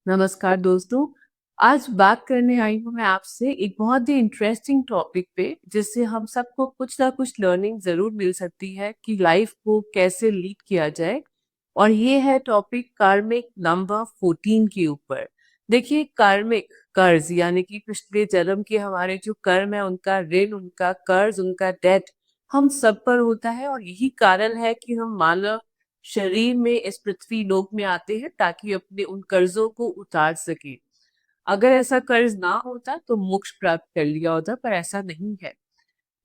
नमस्कार दोस्तों। आज बात करने आई हूँ मैं आपसे एक बहुत ही इंटरेस्टिंग टॉपिक पे जिससे हम सबको कुछ ना कुछ लर्निंग ज़रूर मिल सकती है कि लाइफ को कैसे लीड किया जाए। और ये है टॉपिक कार्मिक नंबर 14 के ऊपर। देखिए, कार्मिक कर्ज यानी कि पिछले जन्म के हमारे जो कर्म है, उनका ऋण, उनका कर्ज, उनका डेट हम सब पर होता है। और यही कारण है कि हम मानव शरीर में इस पृथ्वी लोक में आते हैं ताकि अपने उन कर्जों को उतार सके। अगर ऐसा कर्ज ना होता तो मोक्ष प्राप्त कर लिया होता, पर ऐसा नहीं है।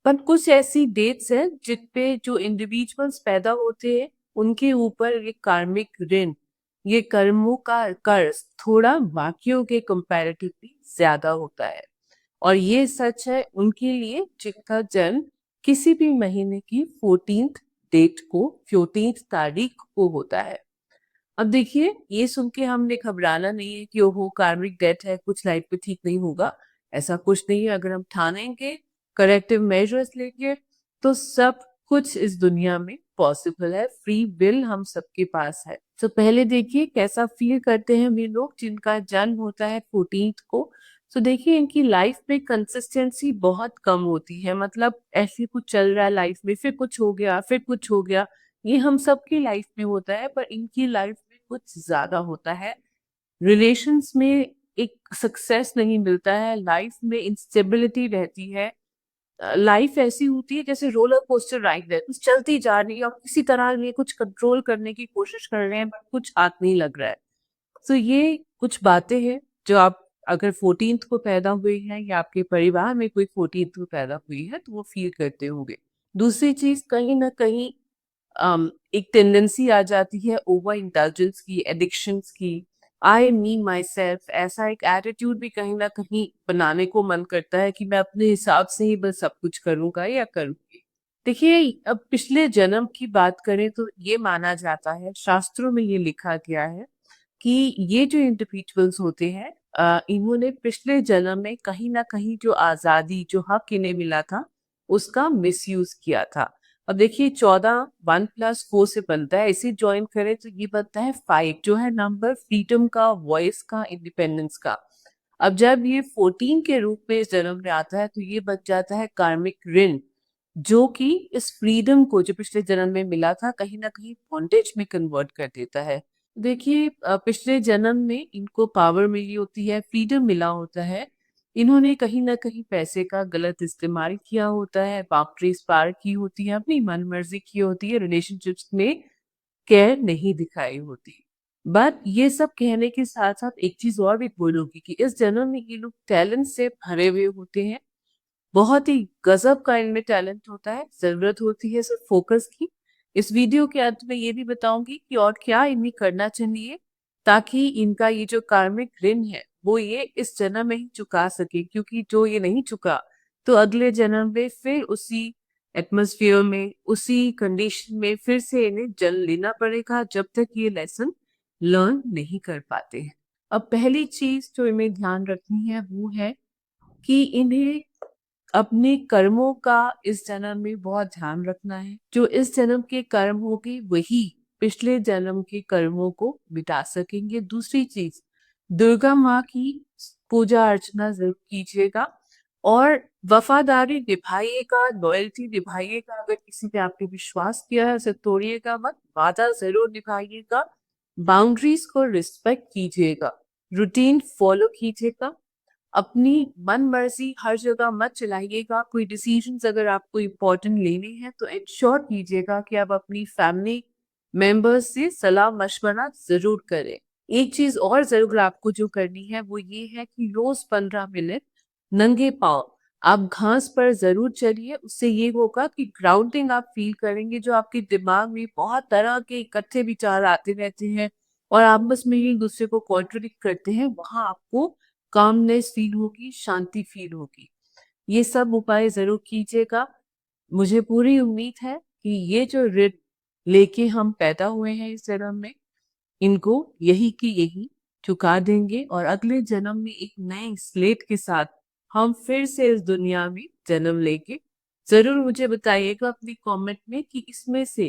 पर कुछ ऐसी डेट्स हैं जिन पे जो इंडिविजुअल्स पैदा होते हैं उनके ऊपर ये कार्मिक ऋण, ये कर्मों का कर्ज थोड़ा बाकियों के कंपैरेटिवली ज्यादा होता है। और ये सच है उनके लिए जिनका जन्म किसी भी महीने की 14th डेट को, 14th तारीख को होता है। अब देखिए, ये सुन के हमने घबराना नहीं है कि ओहो कार्मिक डेट है, कुछ लाइफ में ठीक नहीं होगा। ऐसा कुछ नहीं है। अगर हम ठानेंगे, करेक्टिव मेजर्स लेंगे, तो सब कुछ इस दुनिया में पॉसिबल है। फ्री विल हम सबके पास है। तो पहले देखिए कैसा फील करते हैं वे लोग जिनका जन्म होता है 14th को। तो देखिए, इनकी लाइफ में कंसिस्टेंसी बहुत कम होती है। मतलब ऐसे कुछ चल रहा है लाइफ में, फिर कुछ हो गया, फिर कुछ हो गया। ये हम सबकी लाइफ में होता है, पर इनकी लाइफ में कुछ ज्यादा होता है। रिलेशंस में एक सक्सेस नहीं मिलता है, लाइफ में इंस्टेबिलिटी रहती है। लाइफ ऐसी होती है जैसे रोलर कोस्टर राइड है, कुछ चलती जा रही है और किसी तरह ये कुछ कंट्रोल करने की कोशिश कर रहे हैं, पर कुछ हाथ नहीं लग रहा है। तो ये कुछ बातें हैं जो आप अगर 14th को पैदा हुए हैं या आपके परिवार में कोई 14th को पैदा हुई है तो वो फील करते होंगे। दूसरी चीज, कहीं ना कहीं एक टेंडेंसी आ जाती है ओवर इंटेलिजेंस की, एडिक्शंस की। आई मी माई सेल्फ, ऐसा एक एटीट्यूड भी कहीं ना कहीं बनाने को मन करता है कि मैं अपने हिसाब से ही बस सब कुछ करूंगा या करूंगी। देखिए, अब पिछले जन्म की बात करें तो ये माना जाता है, शास्त्रों में ये लिखा गया है कि ये जो इंडिविजुअल्स होते हैं, इन्होंने पिछले जन्म में कहीं ना कहीं जो आजादी, जो हक इन्हें मिला था, उसका मिसयूज किया था। अब देखिए, 14 1+4 से बनता है, इसे ज्वाइन करें तो ये बनता है 5, जो है नंबर फ्रीडम का, वॉइस का, इंडिपेंडेंस का। अब जब ये 14 के रूप में इस जन्म में आता है तो ये बन जाता है कार्मिक ऋण, जो कि इस फ्रीडम को जो पिछले जन्म में मिला था कहीं ना कहीं बॉन्डेज में कन्वर्ट कर देता है। देखिए, पिछले जन्म में इनको पावर मिली होती है, फ्रीडम मिला होता है। इन्होंने कहीं ना कहीं पैसे का गलत इस्तेमाल किया होता है, बाउंड्रीज पार की होती है, अपनी मनमर्जी की होती है, रिलेशनशिप्स में केयर नहीं दिखाई होती। बट ये सब कहने के साथ साथ एक चीज और भी बोलूंगी कि इस जन्म में ये लोग टैलेंट से भरे हुए होते हैं। बहुत ही गजब का इनमें टैलेंट होता है। जरूरत होती है सिर्फ फोकस की। इस वीडियो के अंत में ये भी बताऊंगी कि और क्या इन्हें करना चाहिए ताकि इनका ये जो कार्मिक ऋण है वो ये इस जन्म में ही चुका सके, क्योंकि जो ये नहीं चुका तो अगले जन्म में फिर उसी एटमॉस्फेयर में, उसी कंडीशन में फिर से इन्हें जन्म लेना पड़ेगा जब तक ये लेसन लर्न नहीं कर पाते हैं। अब पहली चीज जो इन्हें ध्यान रखनी है वो है कि इन्हें अपने कर्मों का इस जन्म में बहुत ध्यान रखना है। जो इस जन्म के कर्म होंगे वही पिछले जन्म के कर्मों को मिटा सकेंगे। दूसरी चीज, दुर्गा माँ की पूजा अर्चना जरूर कीजिएगा और वफादारी निभाइएगा, लॉयल्टी निभाइएगा। अगर किसी ने आपके विश्वास किया है उसे तोड़िएगा मत, वादा जरूर निभाइएगा। बाउंड्रीज को रिस्पेक्ट कीजिएगा, रूटीन फॉलो कीजिएगा। अपनी मन मर्जी हर जगह मत चलाइएगा। कोई डिसीजंस अगर आपको इम्पोर्टेंट लेने हैं तो इंश्योर कीजिएगा कि आप अपनी फैमिली मेंबर्स से सलाह मशवरा जरूर करें। एक चीज और जरूर आपको जो करनी है वो ये है कि रोज 15 मिनट नंगे पांव आप घास पर जरूर चलिए। उससे ये होगा कि ग्राउंडिंग आप फील करेंगे। जो आपके दिमाग में बहुत तरह के इकट्ठे विचार आते रहते हैं और आपस में एक दूसरे को कॉन्ट्रडिक्ट करते हैं, वहां आपको कामनेस फील होगी, शांति फील होगी। ये सब उपाय जरूर कीजिएगा। मुझे पूरी उम्मीद है कि ये जो ऋण लेके हम पैदा हुए हैं इस जन्म में, इनको यही की यही चुका देंगे और अगले जन्म में एक नए स्लेट के साथ हम फिर से इस दुनिया में जन्म लेंगे। जरूर मुझे बताइएगा अपनी कमेंट में कि इसमें से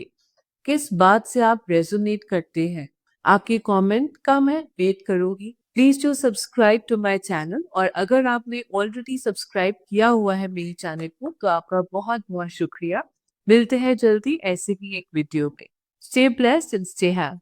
किस बात से आप रेजोनेट करते हैं। आपके कमेंट का मैं वेट करूंगी। Please do subscribe to my channel, और अगर आपने ऑलरेडी सब्सक्राइब किया हुआ है मेरे चैनल को तो आपका बहुत बहुत शुक्रिया। मिलते हैं जल्दी ऐसे ही एक वीडियो में। Stay blessed and stay happy.